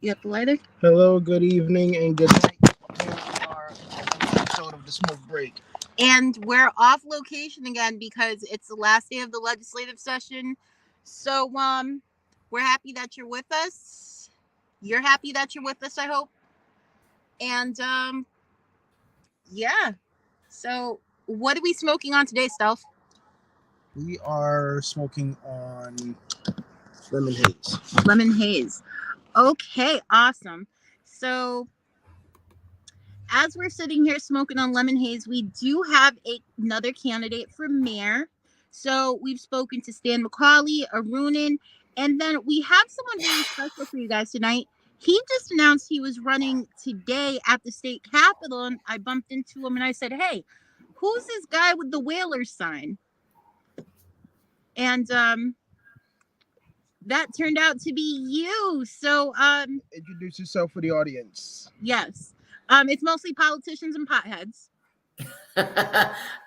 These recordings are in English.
You got the lighter? Hello, good evening, and good night. Here we are, another episode of the Smoke Break. And we're off location again because it's the last day of the legislative session. So we're happy that you're with us. You're happy that you're with us, I hope. And yeah. So what are we smoking on today, Stealth? We are smoking on lemon haze. Lemon haze. Okay, awesome. So as we're sitting here smoking on lemon haze, we do have another candidate for mayor. So we've spoken to Stan McCauley, Arunin, and then we have someone very special for you guys tonight. He just announced he was running today at the state capitol, and I bumped into him and I said, "Hey, who's this guy with the Whalers sign?" And that turned out to be you. So Introduce yourself for the audience. yes. It's mostly politicians and potheads.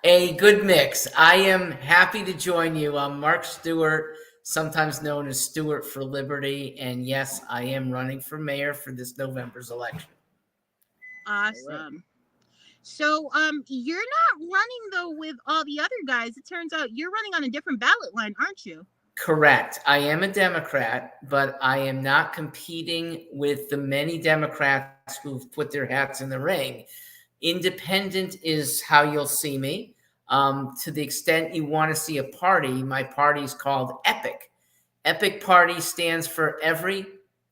A good mix. I am happy to join you. I'm Mark Stewart, sometimes known as Stewart for Liberty. And yes, I am running for mayor for this November's election. Awesome. Right. So you're not running though with all the other guys. It turns out you're running on a different ballot line, aren't you? Correct. I am a Democrat, but I am not competing with the many Democrats who've put their hats in the ring. Independent is how you'll see me. To the extent you want to see a party, my party is called EPIC. EPIC Party stands for Every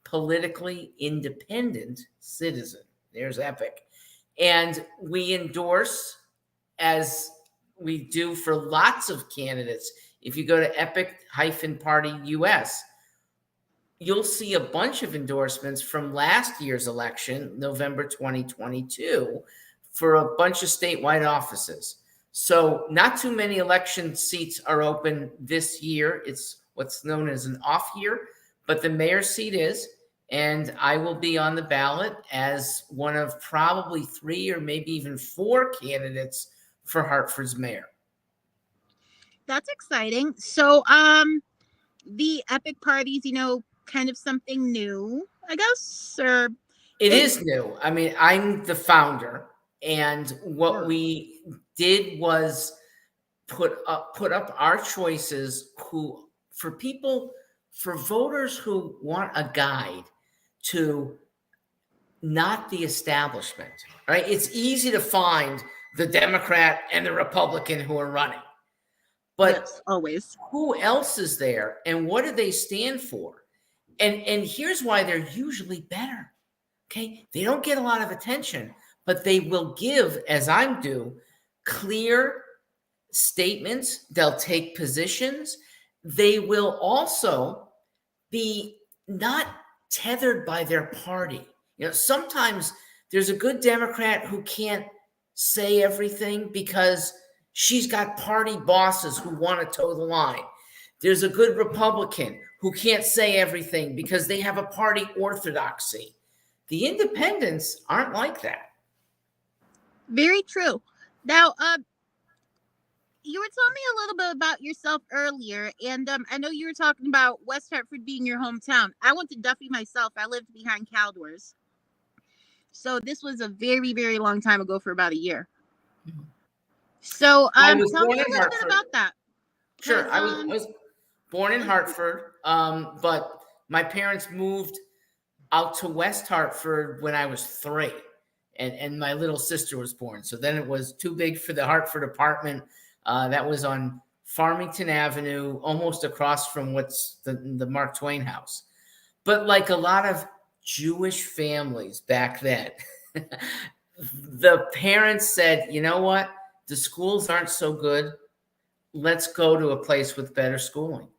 Politically Independent Citizen. There's EPIC. And we endorse, as we do for lots of candidates. If you go to EPIC-Party US, you'll see a bunch of endorsements from last year's election, November 2022, for a bunch of statewide offices. So not too many election seats are open this year. It's what's known as an off year, but the mayor's seat is, and I will be on the ballot as one of probably 3 or maybe even 4 candidates for Hartford's mayor. That's exciting. So the EPIC parties, kind of something new, I guess, or it is new. I mean, I'm the founder. And what we did was put up our choices for voters who want a guide to not the establishment, right? It's easy to find the Democrat and the Republican who are running. But yes, always. Who else is there and what do they stand for? And here's why they're usually better. Okay? They don't get a lot of attention, but they will give, as I'm due, clear statements. They'll take positions. They will also be not tethered by their party. Sometimes there's a good Democrat who can't say everything because she's got party bosses who want to toe the line. There's a good Republican who can't say everything because they have a party orthodoxy. The independents aren't like that. Very true. Now, you were telling me a little bit about yourself earlier, and I know you were talking about West Hartford being your hometown. I went to Duffy myself. I lived behind Caldwell's. So this was a very, very long time ago for about a year. So tell me a little bit about that. Sure. I was born in Hartford, but my parents moved out to West Hartford when I was 3, and my little sister was born. So then it was too big for the Hartford apartment. That was on Farmington Avenue, almost across from what's the Mark Twain house. But like a lot of Jewish families back then, the parents said, you know what? The schools aren't so good. Let's go to a place with better schooling.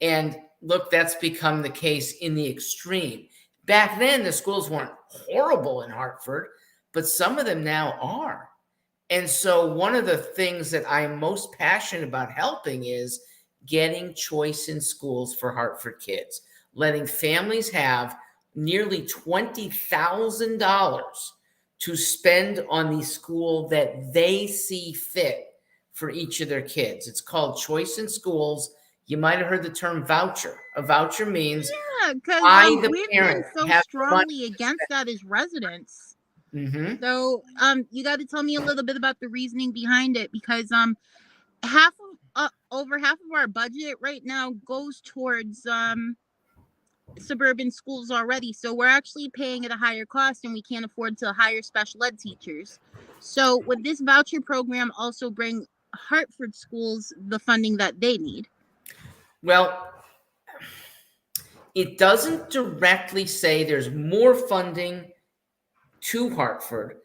And look, that's become the case in the extreme. Back then, the schools weren't horrible in Hartford, but some of them now are. And so one of the things that I'm most passionate about helping is getting choice in schools for Hartford kids, letting families have nearly $20,000 to spend on the school that they see fit for each of their kids. It's called Choice in Schools. You might have heard the term voucher. A voucher means Yeah, because I, the we've been parent, so have the money strongly against that as residents. to spend. So you got to tell me a little bit about the reasoning behind it, because over half of our budget right now goes towards suburban schools already. So we're actually paying at a higher cost, and we can't afford to hire special ed teachers. So would this voucher program also bring Hartford schools the funding that they need? Well, it doesn't directly say there's more funding to Hartford,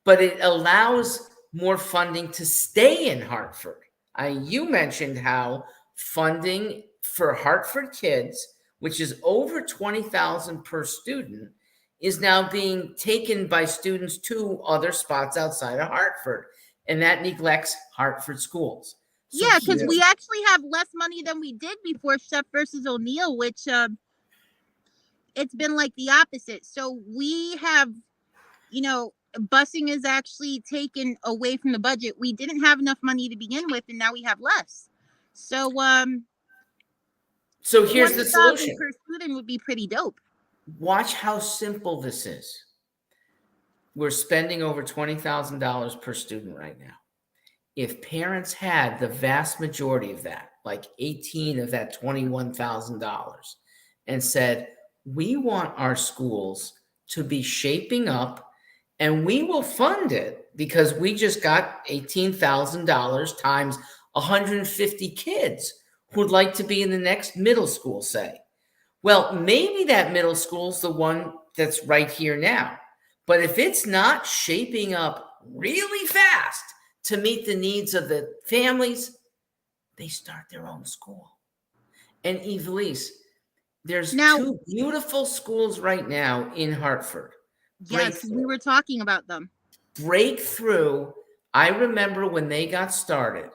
but it allows more funding to stay in Hartford. You mentioned how funding for Hartford kids, which is over 20,000 per student, is now being taken by students to other spots outside of Hartford, and that neglects Hartford schools. So Yeah, because Yeah. we actually have less money than we did before Chef versus O'Neill, which it's been like the opposite. So we have, busing is actually taken away from the budget. We didn't have enough money to begin with, and now we have less. So so here's the 20,000 solution. per student would be pretty dope. Watch how simple this is. We're spending over $20,000 per student right now. If parents had the vast majority of that, like 18 of that $21,000, and said, we want our schools to be shaping up and we will fund it because we just got $18,000 times 150 kids who'd like to be in the next middle school, say. Well, maybe that middle school's the one that's right here now. But if it's not shaping up really fast to meet the needs of the families, they start their own school. And Evelise, there's Now, two beautiful schools right now in Hartford. yes, we were talking about them. Breakthrough. I remember when they got started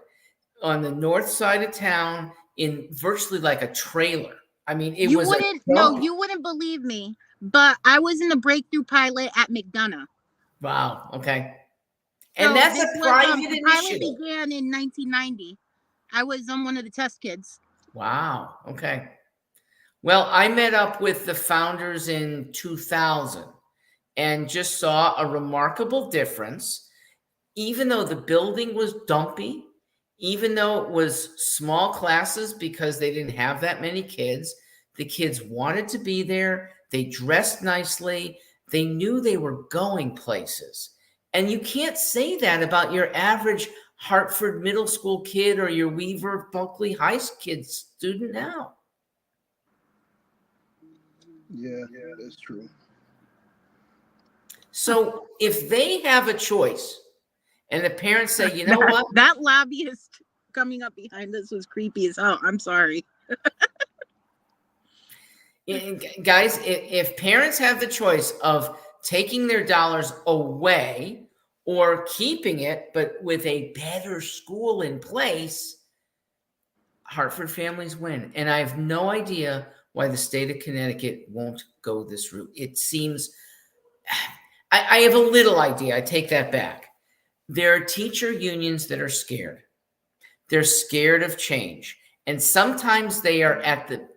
on the north side of town in virtually like a trailer. I mean, it was you wouldn't believe me, but I was in the breakthrough pilot at McDonough. Wow. Okay. So And that's this a was private the pilot initiative. began in 1990. I was one of the test kids. Wow. Okay. Well, I met up with the founders in 2000 and just saw a remarkable difference. Even though the building was dumpy, even though it was small classes because they didn't have that many kids, the kids wanted to be there. They dressed nicely. They knew they were going places. And you can't say that about your average Hartford middle school kid or your Weaver Buckley High kid student now. Yeah, that's true. So if they have a choice and the parents say, you know what? That lobbyist coming up behind us was creepy as hell. I'm sorry. Guys, if parents have the choice of taking their dollars away or keeping it, but with a better school in place, Hartford families win. And I have no idea why the state of Connecticut won't go this route. It seems, I have a little idea. I take that back. There are teacher unions that are scared. They're scared of change. And sometimes they are at the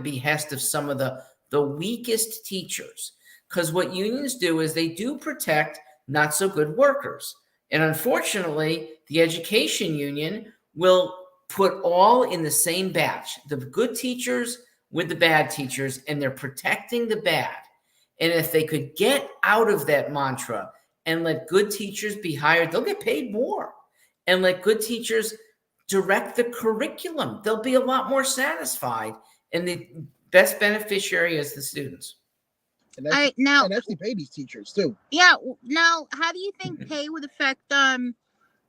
behest of some of the weakest teachers. Because what unions do is they do protect not so good workers. And unfortunately, the education union will put all in the same batch, the good teachers with the bad teachers, and they're protecting the bad. And if they could get out of that mantra and let good teachers be hired, they'll get paid more. And let good teachers direct the curriculum, they'll be a lot more satisfied. And the best beneficiary is the students. And actually pay these teachers too. Yeah. Now, how do you think pay would affect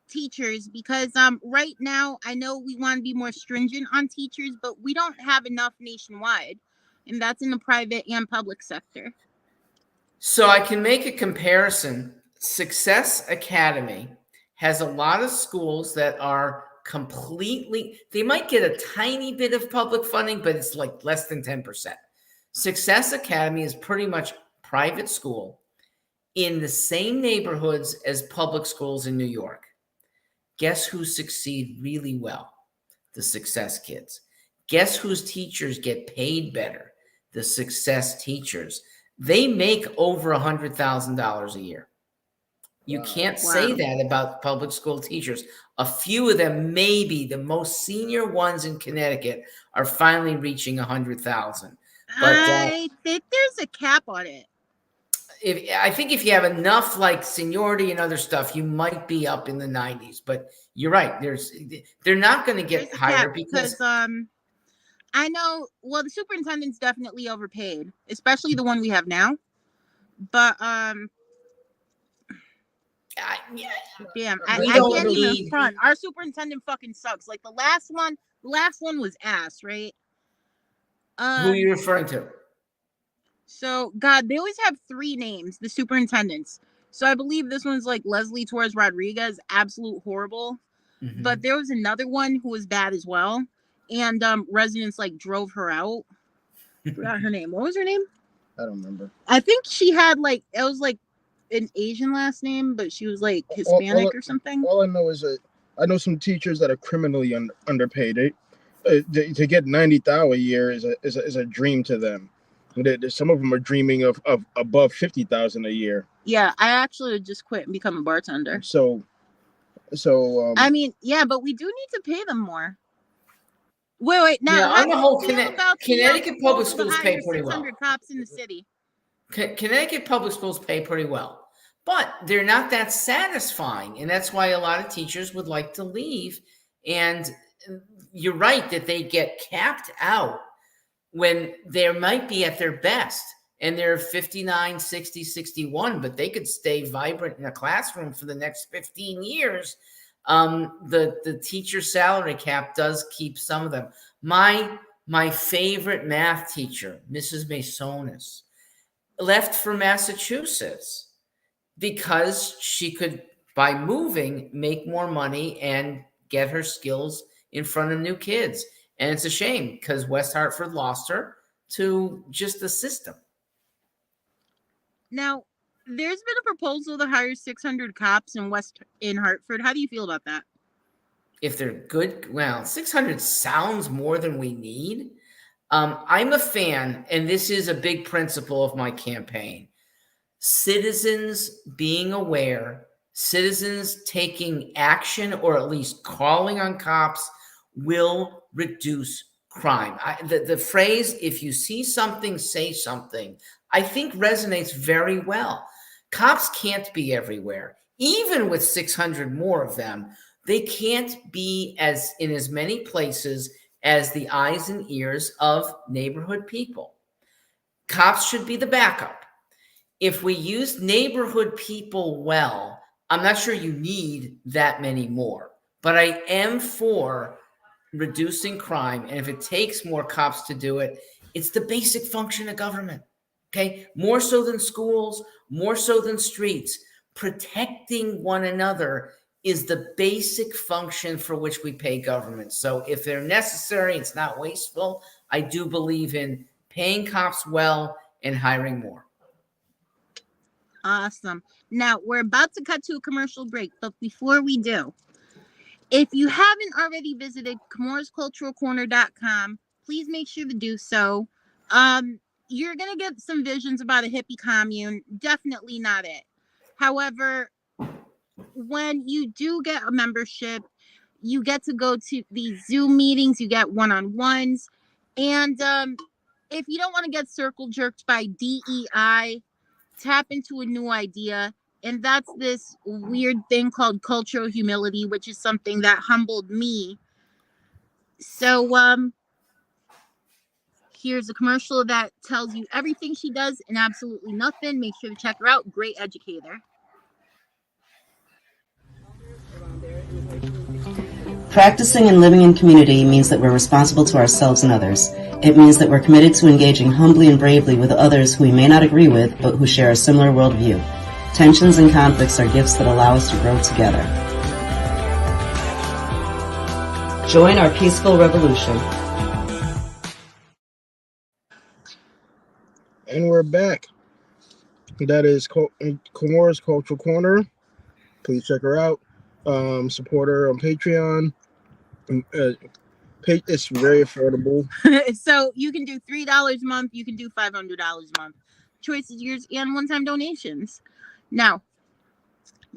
teachers? Because right now I know we want to be more stringent on teachers, but we don't have enough nationwide, and that's in the private and public sector. So I can make a comparison. Success Academy has a lot of schools that are completely, they might get a tiny bit of public funding, but it's like less than 10%. Success Academy is pretty much private school in the same neighborhoods as public schools in New York. Guess who succeed really well? The Success kids. Guess whose teachers get paid better? The success teachers. They make over $100,000 a year. You can't say that about public school teachers. A few of them, maybe the most senior ones in Connecticut, are finally reaching 100,000. But I think there's a cap on it. I think if you have enough like seniority and other stuff, you might be up in the 90s. But you're right. They're not going to get higher because I know. Well, the superintendent's definitely overpaid, especially the one we have now. But damn, I can't even front. Our superintendent fucking sucks. Like the last one was ass, right? Who are you referring to? So, God, they always have 3 names, the superintendents. So I believe this one's like Leslie Torres Rodriguez, absolute horrible. Mm-hmm. But there was another one who was bad as well. And residents like drove her out. Forgot her name. What was her name? I don't remember. I think she had like, it was like an Asian last name, but she was like Hispanic or something. All I know is that I know some teachers that are criminally underpaid. To get $90,000 a year is a dream to them. Some of them are dreaming of above $50,000 a year. Yeah, I actually just quit and become a bartender. So I mean, yeah, but we do need to pay them more. Wait. Now, on the whole, Connecticut public schools pay pretty well. 600 cops in the city. Connecticut public schools pay pretty well, but they're not that satisfying, and that's why a lot of teachers would like to leave. And you're right that they get capped out when they might be at their best and they're 59, 60, 61, but they could stay vibrant in a classroom for the next 15 years. The teacher salary cap does keep some of them. My favorite math teacher, Mrs. Masonis, left for Massachusetts because she could, by moving, make more money and get her skills in front of new kids. And it's a shame because West Hartford lost her to just the system. Now, there's been a proposal to hire 600 cops in Hartford. How do you feel about that? If they're good, well, 600 sounds more than we need. I'm a fan, and this is a big principle of my campaign. Citizens being aware, citizens taking action, or at least calling on cops will reduce crime. The phrase, if you see something, say something, I think resonates very well. Cops can't be everywhere. Even with 600 more of them, they can't be in as many places as the eyes and ears of neighborhood people. Cops should be the backup. If we use neighborhood people well, I'm not sure you need that many more, but I am for reducing crime. And if it takes more cops to do it, it's the basic function of government. Okay. More so than schools, more so than streets. Protecting one another is the basic function for which we pay government. So if they're necessary, it's not wasteful. I do believe in paying cops well and hiring more. Awesome. Now, we're about to cut to a commercial break, but before we do, if you haven't already visited ComoresCulturalCorner.com, please make sure to do so. You're going to get some visions about a hippie commune. Definitely not it. However, when you do get a membership, you get to go to these Zoom meetings, you get one-on-ones. And if you don't want to get circle jerked by DEI, tap into a new idea. And that's this weird thing called cultural humility, which is something that humbled me. So here's a commercial that tells you everything she does and absolutely nothing. Make sure to check her out. Great educator. Practicing and living in community means that we're responsible to ourselves and others. It means that we're committed to engaging humbly and bravely with others who we may not agree with, but who share a similar worldview. Tensions and conflicts are gifts that allow us to grow together. Join our peaceful revolution. And we're back. That is Comores Cultural Corner. Please check her out. Support her on Patreon. It's very affordable. So you can do $3 a month. You can do $500 a month. Choice is yours, and one-time donations. Now,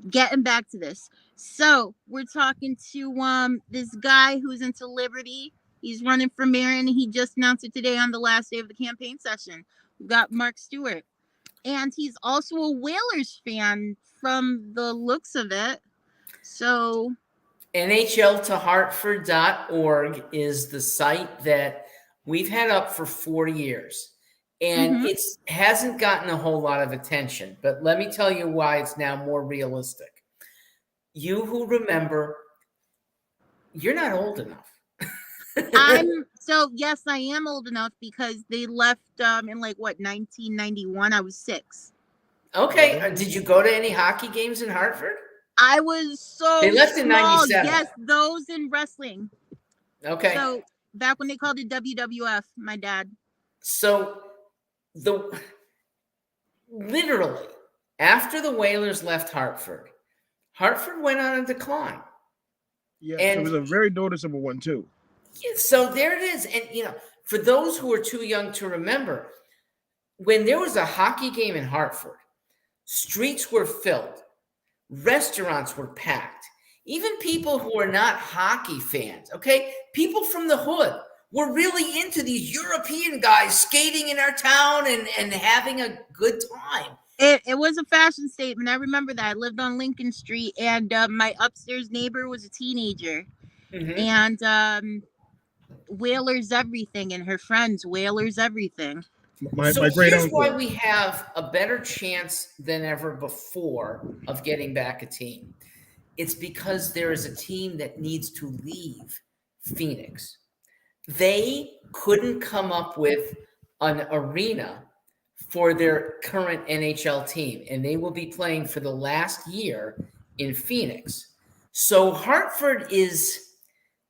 getting back to this. So we're talking to this guy who's into liberty. He's running for mayor, and he just announced it today on the last day of the campaign session. We've got Mark Stewart. And he's also a Whalers fan from the looks of it. So NHLtohartford.org is the site that we've had up for 4 years. And it hasn't gotten a whole lot of attention. But let me tell you why it's now more realistic. You who remember, you're not old enough. yes, I am old enough because they left in 1991. I was 6. Okay. Did you go to any hockey games in Hartford? I was so They left small. in 97. Yes, those in wrestling. Okay. So back when they called it WWF, my dad. So literally after the Whalers left Hartford went on a decline. Yeah, and it was a very noticeable one too. Yeah, so there it is. And for those who are too young to remember, when there was a hockey game in Hartford, streets were filled, restaurants were packed. Even people who are not hockey fans, okay, people from the hood were really into these European guys skating in our town and having a good time. It was a fashion statement. I remember that. I lived on Lincoln Street, and my upstairs neighbor was a teenager. And Whalers everything, and her friends Whalers everything. My great here's uncle. why we have a better chance than ever before of getting back a team. It's because there is a team that needs to leave Phoenix. They couldn't come up with an arena for their current NHL team, and they will be playing for the last year in Phoenix. So Hartford is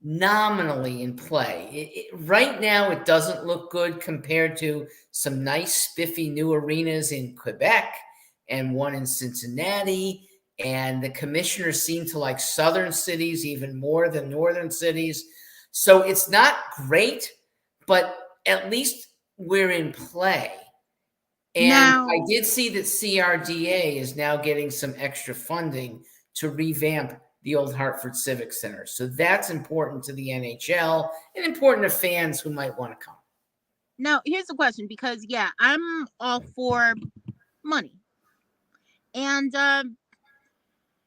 nominally in play. Right now, it doesn't look good compared to some nice, spiffy new arenas in Quebec and one in Cincinnati. And the commissioners seem to like southern cities even more than northern cities. So it's not great, but at least we're in play. And I did see that CRDA is now getting some extra funding to revamp the old Hartford Civic Center. So that's important to the NHL and important to fans who might want to come. Now, here's the question, because, I'm all for money. And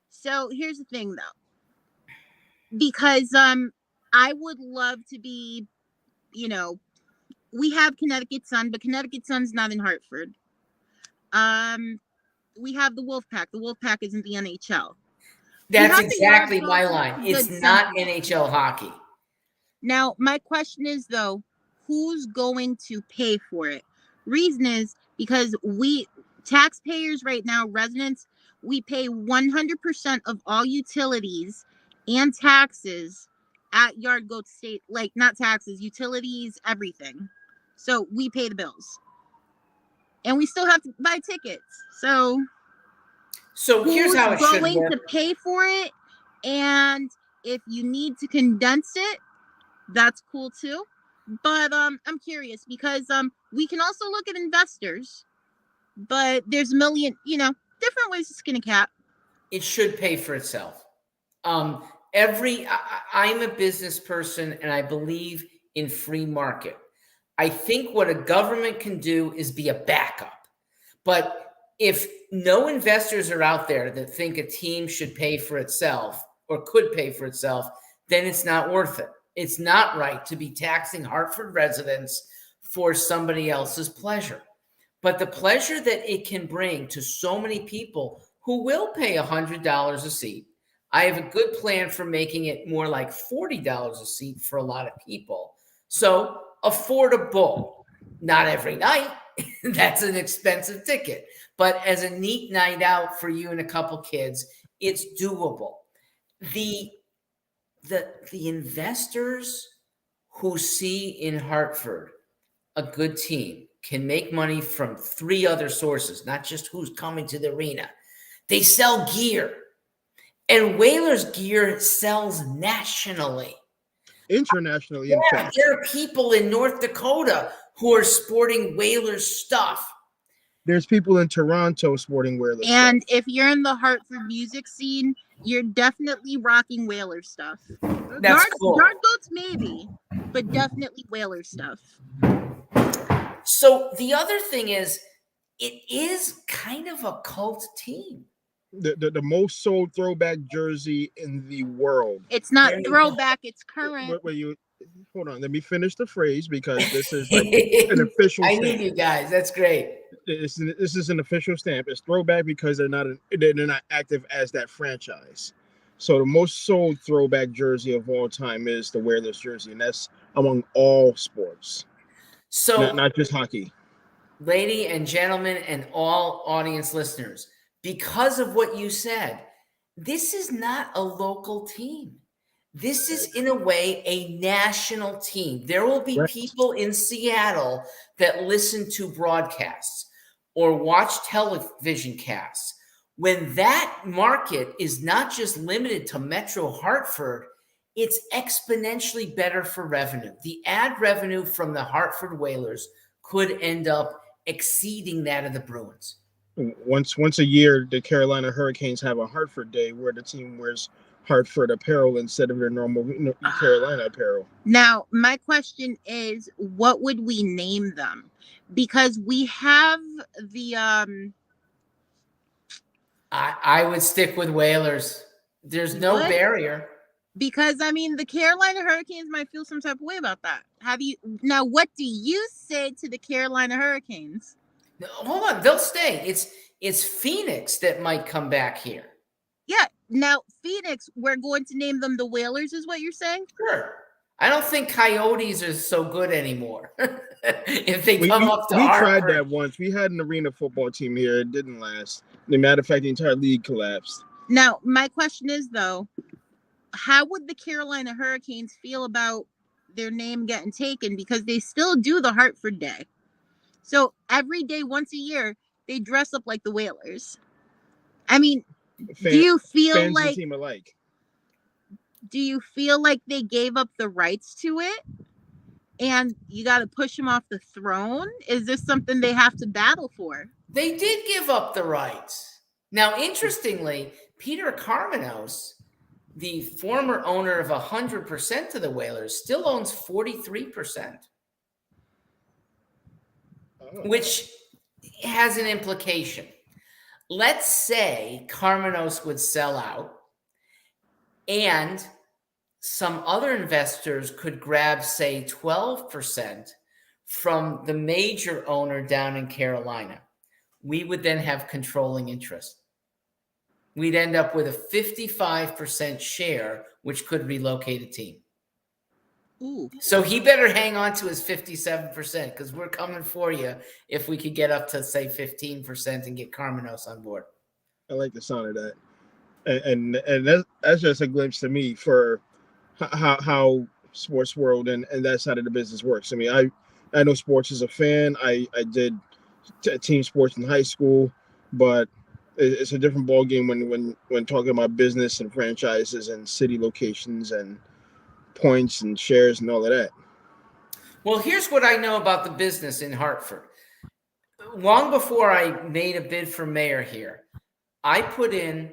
so here's the thing, though. Because I would love to be, we have Connecticut Sun, but Connecticut Sun's not in Hartford. We have the Wolfpack. The Wolfpack isn't the NHL. That's exactly my line. It's not NHL hockey. Now, my question is, though, who's going to pay for it? Reason is because we, taxpayers right now, residents, we pay 100% of all utilities and taxes at Yard Goat State. Like, not taxes, utilities, everything. So we pay the bills. And we still have to buy tickets. So here's how it should work. Who's going to pay for it? And if you need to condense it, that's cool too. But I'm curious because we can also look at investors, but there's a million, different ways to skin a cat. It should pay for itself. I'm a business person and I believe in free market. I think what a government can do is be a backup. But if no investors are out there that think a team should pay for itself or could pay for itself, then it's not worth it. It's not right to be taxing Hartford residents for somebody else's pleasure. But the pleasure that it can bring to so many people who will pay $100 a seat, I have a good plan for making it more like $40 a seat for a lot of people. So affordable, not every night. That's an expensive ticket. But as a neat night out for you and a couple kids, it's doable. The investors who see in Hartford a good team can make money from 3 other sources, not just who's coming to the arena. They sell gear, and Whalers gear sells nationally. internationally Yeah, in fact. there are people in North Dakota who are sporting Whalers stuff. There's people in Toronto sporting Whalers And stuff. if you're in the Hartford music scene, you're definitely rocking Whaler stuff. That's cool. Yard goats maybe, but definitely Whaler stuff. So the other thing is, it is kind of a cult team. The most sold throwback jersey in the world. It's not There you throwback, it's current. Where you hold on, let me finish the phrase because this is like an official I stamp. need you guys. That's great. This is an official stamp. It's throwback because they're not active as that franchise. So the most sold throwback jersey of all time is the Wearless jersey, and that's among all sports, So, not just hockey. lady and gentlemen, and all audience listeners, because of what you said, this is not a local team. This is, in a way, a national team. There will be Right. people in Seattle that listen to broadcasts or watch television casts. When that market is not just limited to Metro Hartford, it's exponentially better for revenue. The ad revenue from the Hartford Whalers could end up exceeding that of the Bruins. Once a year, the Carolina Hurricanes have a Hartford Day where the team wears Hartford apparel instead of their normal Carolina apparel. Now, my question is, what would we name them? Because we have the I would stick with Whalers. There's no What? barrier. because I mean the Carolina Hurricanes might feel some type of way about that. What do you say to the Carolina Hurricanes? Hold on, they'll stay. It's Phoenix that might come back here. Yeah. Now, Phoenix, we're going to name them the Whalers, is what you're saying? Sure. I don't think Coyotes are so good anymore. If they come up to we Hartford. tried that once. We had an arena football team here. It didn't last. As a matter of fact, the entire league collapsed. Now, my question is, though, how would the Carolina Hurricanes feel about their name getting taken? Because they still do the Hartford Day. So every day, once a year, they dress up like the Whalers. I mean, do you feel fans like and team alike? do you feel like they gave up the rights to it and you got to push them off the throne? Is this something they have to battle for? They did give up the rights. Now, interestingly, Peter Carmenos, the former owner of 100% of the Whalers, still owns 43%, which has an implication. Let's say Carmenos would sell out and some other investors could grab, say, 12% from the major owner down in Carolina. We would then have controlling interest. We'd end up with a 55% share, which could relocate a team. Ooh. So he better hang on to his 57% because we're coming for you if we could get up to, say, 15% and get Carmenos on board. I like the sound of that. And that's just a glimpse to me for how sports world and that side of the business works. I mean, I know sports as a fan. I did team sports in high school, but it's a different ballgame when talking about business and franchises and city locations and points and shares and all of that. Well, here's what I know about the business in Hartford. Long before I made a bid for mayor here, I put in,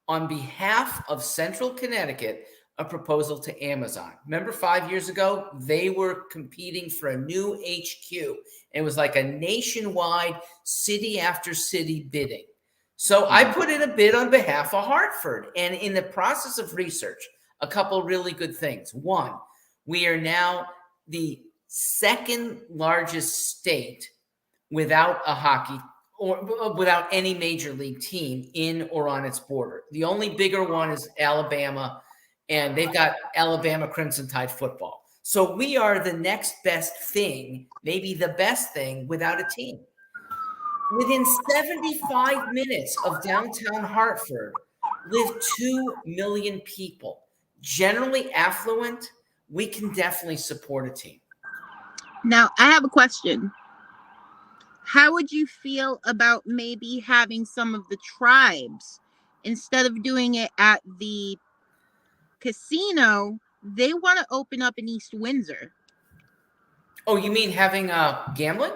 on behalf of Central Connecticut, a proposal to Amazon. Remember 5 years ago, they were competing for a new HQ. It was like a nationwide city after city bidding. So I put in a bid on behalf of Hartford. And in the process of research, a couple really good things. One, we are now the second largest state without a hockey or without any major league team in or on its border. The only bigger one is Alabama, and they've got Alabama Crimson Tide football. So we are the next best thing, maybe the best thing, without a team. Within 75 minutes of downtown Hartford live 2 million people. Generally affluent, we can definitely support a team. Now, I have a question. How would you feel about maybe having some of the tribes, instead of doing it at the casino, they want to open up in East Windsor. Oh, you mean having gambling?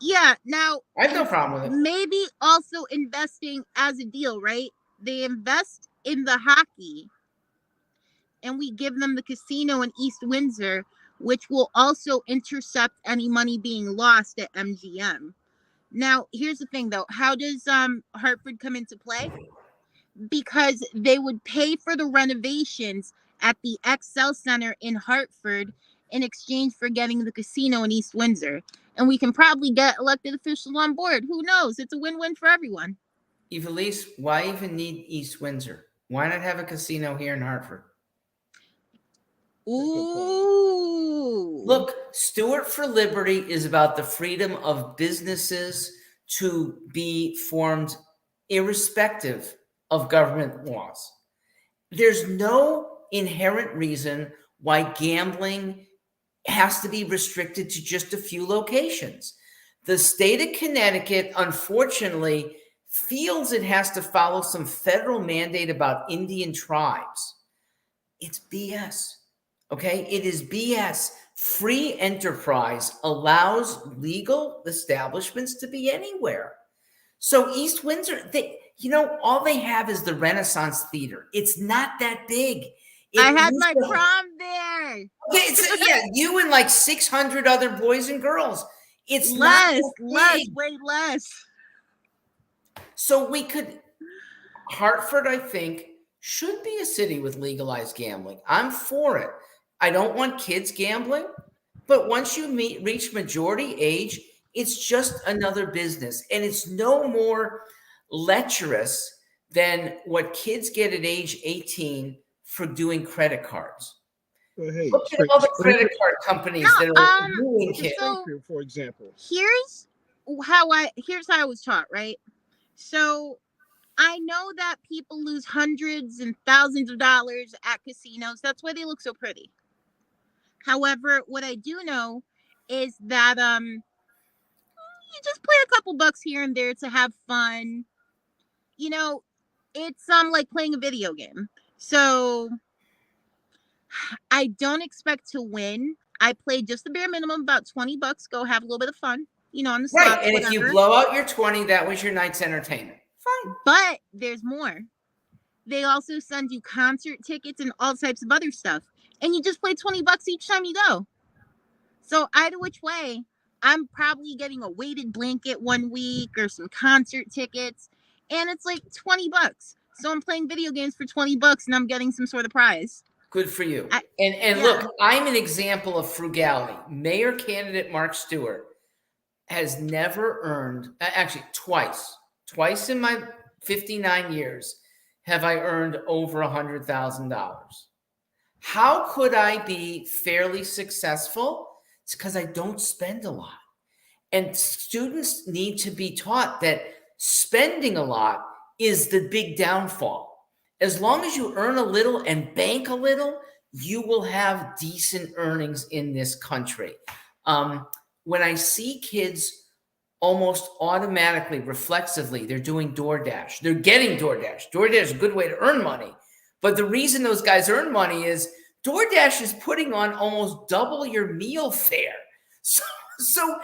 Yeah, now I have no problem with it. maybe also investing as a deal, right? They invest in the hockey and we give them the casino in East Windsor, which will also intercept any money being lost at MGM. Now, here's the thing though. How does Hartford come into play? Because they would pay for the renovations at the Excel Center in Hartford in exchange for getting the casino in East Windsor. And we can probably get elected officials on board. Who knows? It's a win-win for everyone. Evelise, why even need East Windsor? Why not have a casino here in Hartford? Ooh. Look, Stewart for Liberty is about the freedom of businesses to be formed irrespective of government laws. There's no inherent reason why gambling has to be restricted to just a few locations. The state of Connecticut, unfortunately, feels it has to follow some federal mandate about Indian tribes. It's BS. Okay, it is BS. Free enterprise allows legal establishments to be anywhere. So East Windsor, all they have is the Renaissance Theater. It's not that big. I had my prom there. Okay, yeah, you and like 600 other boys and girls. It's less, way less. So Hartford, I think, should be a city with legalized gambling. I'm for it. I don't want kids gambling, but once you reach majority age, it's just another business. And it's no more lecherous than what kids get at age 18 for doing credit cards. Well, hey, look at all the credit card companies that are doing kids. So, for example, here's how I was taught, right? So I know that people lose hundreds and thousands of dollars at casinos. That's why they look so pretty. However, what I do know is that you just play a couple bucks here and there to have fun. It's like playing a video game. So I don't expect to win. I play just the bare minimum, about 20 bucks, go have a little bit of fun, on the slots. Right, and whatever. If you blow out your 20, that was your night's entertainment. Fine. But there's more. They also send you concert tickets and all types of other stuff. And you just play 20 bucks each time you go. So either which way, I'm probably getting a weighted blanket one week or some concert tickets. And it's like 20 bucks. So I'm playing video games for 20 bucks and I'm getting some sort of prize. Good for you. Look, I'm an example of frugality. Mayor candidate Mark Stewart has never earned, actually twice in my 59 years have I earned over $100,000. How could I be fairly successful? It's because I don't spend a lot. And students need to be taught that spending a lot is the big downfall. As long as you earn a little and bank a little, you will have decent earnings in this country. When I see kids almost automatically, reflexively, they're doing DoorDash. They're getting DoorDash. DoorDash is a good way to earn money. But the reason those guys earn money is DoorDash is putting on almost double your meal fare. So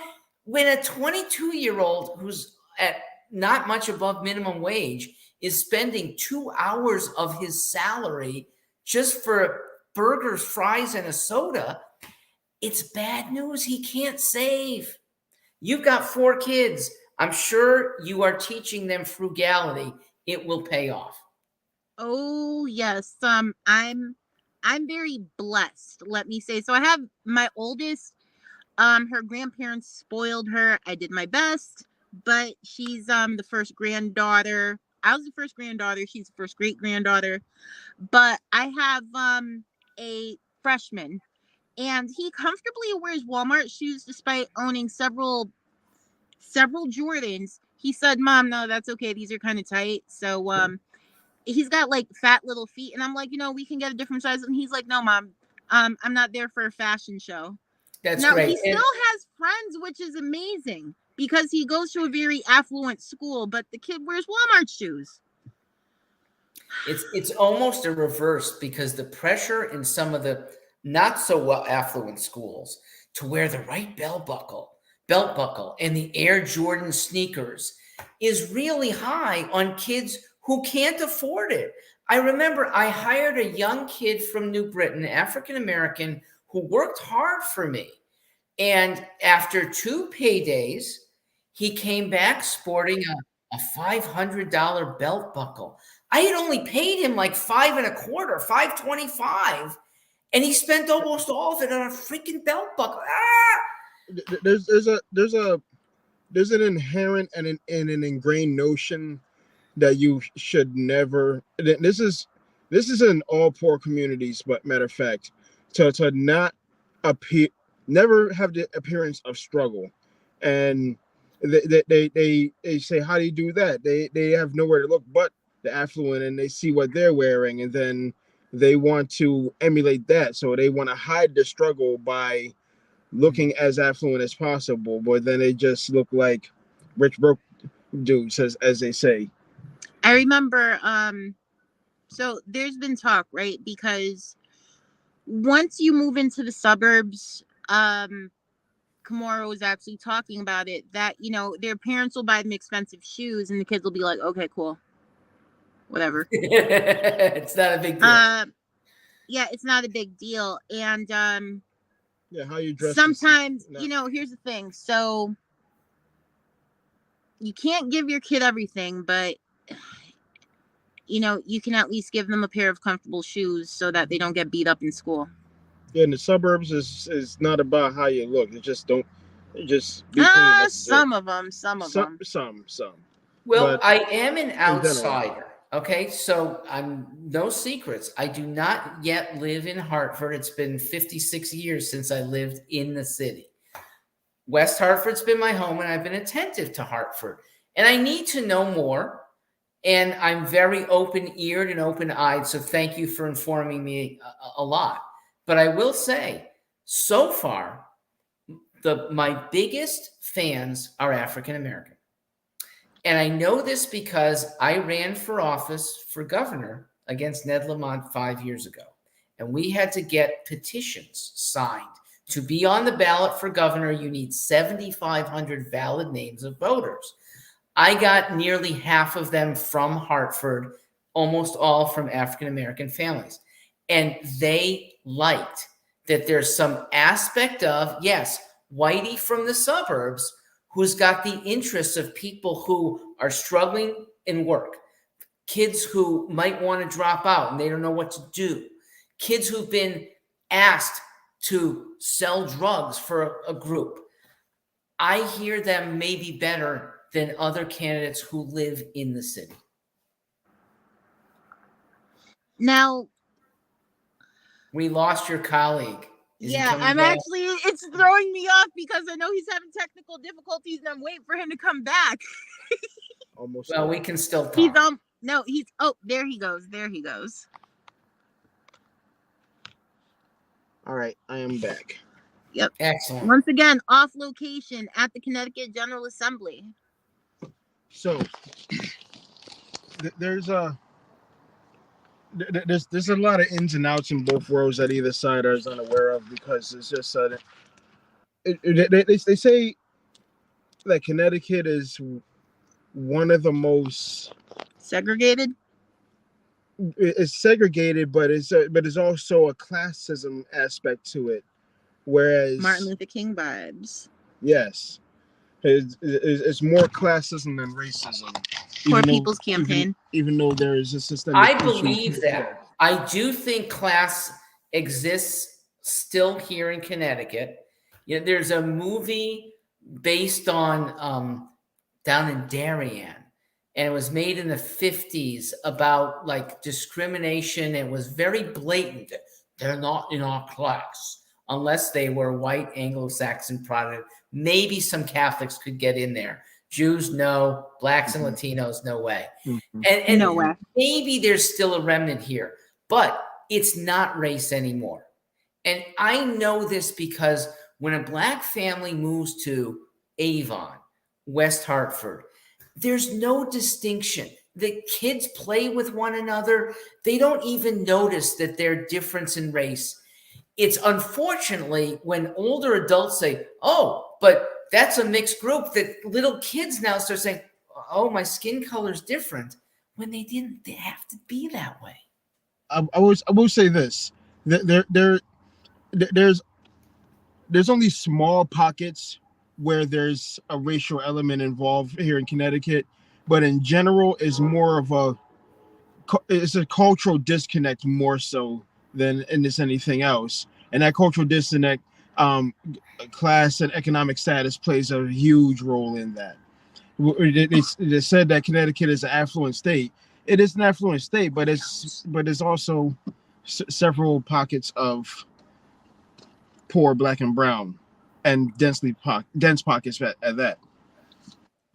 when a 22-year-old who's at not much above minimum wage is spending 2 hours of his salary just for burgers, fries, and a soda, it's bad news. He can't save. You've got 4 kids. I'm sure you are teaching them frugality. It will pay off. Oh, yes. I'm very blessed, let me say. So I have my oldest, her grandparents spoiled her. I did my best, but she's the first granddaughter. I was the first granddaughter. She's the first great granddaughter. But I have a freshman, and he comfortably wears Walmart shoes despite owning several Jordans. He said, "Mom, no, that's okay. These are kind of tight." So he's got like fat little feet, and I'm like, we can get a different size. And he's like, "No, Mom, I'm not there for a fashion show." That's great. He still has friends, which is amazing because he goes to a very affluent school, but the kid wears Walmart shoes. It's almost a reverse, because the pressure in some of the not so well affluent schools to wear the right belt buckle, and the Air Jordan sneakers is really high on kids who can't afford it. I remember I hired a young kid from New Britain, African American, who worked hard for me. And after 2 paydays, he came back sporting a $500 belt buckle. I had only paid him like $5.25, $5.25, and he spent almost all of it on a freaking belt buckle. There's an inherent and an ingrained notion that you should never. This is in all poor communities, but matter of fact, to not appear, never have the appearance of struggle, and they say, how do you do that? They have nowhere to look but the affluent, and they see what they're wearing, and then they want to emulate that. So they want to hide the struggle by looking as affluent as possible, but then they just look like rich broke dudes, as they say. I remember, so there's been talk, right? Because once you move into the suburbs, Kamora was actually talking about it, that, you know, their parents will buy them expensive shoes and the kids will be like, okay, cool, whatever. It's not a big deal. Yeah, it's not a big deal. And Yeah, how you dress. Sometimes, you know, here's the thing. So you can't give your kid everything, but you know, you can at least give them a pair of comfortable shoes so that they don't get beat up in school. Yeah, in the suburbs is not about how you look. It just don't. It just be clean. Some of them. Some. Well, But I am an outsider. Okay, so I'm no secrets. I do not yet live in Hartford. It's been 56 years since I lived in the city. West Hartford's been my home, and I've been attentive to Hartford. And I need to know more. And I'm very open-eared and open-eyed. So thank you for informing me a lot. But I will say, so far, my biggest fans are African American. And I know this because I ran for office for governor against Ned Lamont 5 years ago. And we had to get petitions signed. To be on the ballot for governor, you need 7,500 valid names of voters. I got nearly half of them from Hartford, almost all from African American families. And they liked that there's some aspect of, yes, Whitey from the suburbs, who's got the interests of people who are struggling in work, kids who might want to drop out and they don't know what to do, kids who've been asked to sell drugs for a group. I hear them maybe better than other candidates who live in the city. Now, we lost your colleague. Yeah, I'm back? Actually, it's throwing me off because I know he's having technical difficulties and I'm waiting for him to come back. Almost. Well, we can still talk. There he goes. All right, I am back. Yep. Excellent. Once again, off location at the Connecticut General Assembly. So there's a lot of ins and outs in both worlds that either side is unaware of, because it's just they say that Connecticut is one of the most segregated. It's segregated, but it's also a classism aspect to it. Whereas Martin Luther King vibes. Yes. It's more classism than racism. Poor People's Campaign. Even though there is a system. I believe that. I do think class exists still here in Connecticut. You know, there's a movie based on down in Darien, and it was made in the 50s about like discrimination. It was very blatant. They're not in our class unless they were white Anglo-Saxon Protestant. Maybe some Catholics could get in there. Jews, no. Blacks and Latinos, no way. And no way. Maybe there's still a remnant here, but it's not race anymore. And I know this because when a Black family moves to Avon, West Hartford, there's no distinction. the kids play with one another. They don't even notice that they're different in race. It's unfortunately when older adults say, oh, but that's a mixed group, that little kids now start saying, oh, my skin color's different, when they didn't have to be that way. I will say this. There's only small pockets where there's a racial element involved here in Connecticut, but in general is more of it's a cultural disconnect more so than it's anything else. And that cultural disconnect, class and economic status plays a huge role in that. They said that Connecticut is an affluent state. It is an affluent state, but it's also several pockets of poor Black and brown, and dense pockets at that.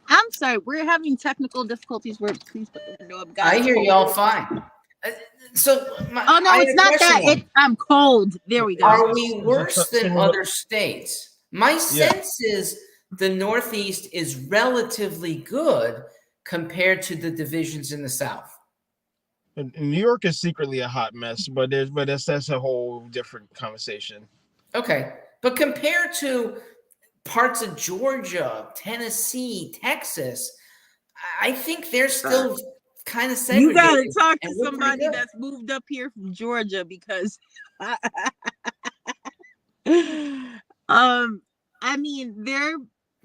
I'm sorry, we're having technical difficulties. Where please put the window up, guys. I hear y'all fine. So, oh no, it's not that. I'm cold. There we go. Are we worse than other states? My sense is the Northeast is relatively good compared to the divisions in the South. And New York is secretly a hot mess, but that's a whole different conversation. Okay, but compared to parts of Georgia, Tennessee, Texas, I think they're still kind of segregated. You gotta talk to somebody that's moved up here from Georgia, because I mean, their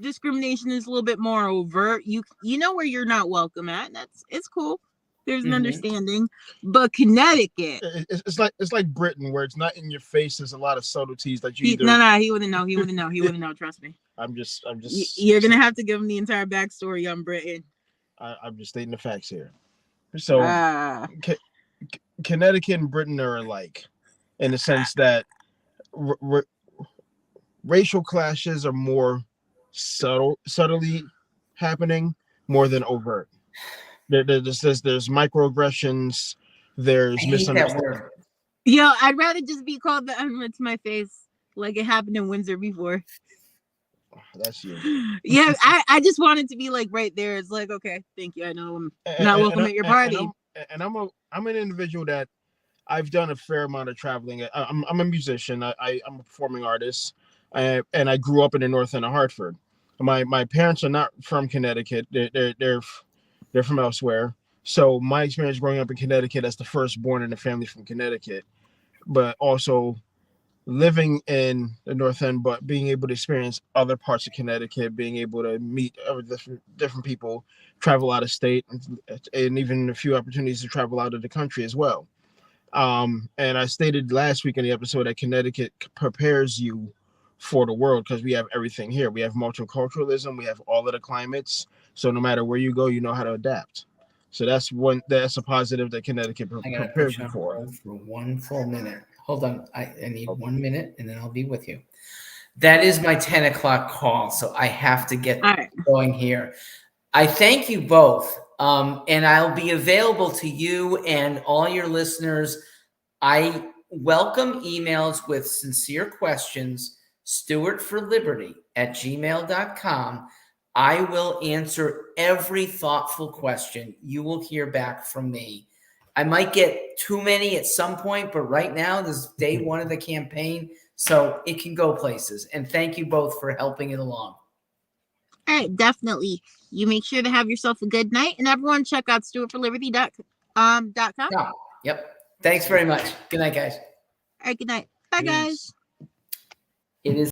discrimination is a little bit more overt. You know where you're not welcome at. It's cool. There's an understanding, but Connecticut, it's like Britain, where it's not in your face. There's a lot of subtleties that you. He wouldn't know. He wouldn't know. Trust me. I'm just. You're gonna have to give him the entire backstory on Britain. I'm just stating the facts here. So, Connecticut and Britain are alike, in the sense that racial clashes are more subtly happening more than overt. There's microaggressions. There's misunderstanding. Yo, I'd rather just be called the N-word to my face, like it happened in Windsor before. Oh, that's you. Yeah, I just wanted to be like right there. It's like, okay, thank you. I know I'm not welcome at your party. I'm an individual that I've done a fair amount of traveling. I'm a musician. I'm a performing artist, and I grew up in the north end of Hartford. My parents are not from Connecticut. They're from elsewhere. So my experience growing up in Connecticut as the firstborn in a family from Connecticut, but also living in the North End, but being able to experience other parts of Connecticut, being able to meet other different people, travel out of state, and even a few opportunities to travel out of the country as well. And I stated last week in the episode that Connecticut prepares you for the world, because we have everything here. We have multiculturalism. We have all of the climates. So no matter where you go, you know how to adapt. So that's a positive that Connecticut prepares you for. For 1 full minute. Hold on. I need 1 minute, and then I'll be with you. That is my 10 o'clock call, so I have to get going here. I thank you both, and I'll be available to you and all your listeners. I welcome emails with sincere questions. stewartforliberty@gmail.com. I will answer every thoughtful question. You will hear back from me. I might get too many at some point, but right now, this is day one of the campaign, so it can go places. And thank you both for helping it along. All right, definitely. You make sure to have yourself a good night, and everyone check out stewartforliberty.com. Yep. Thanks very much. Good night, guys. All right, good night. Bye, guys. It is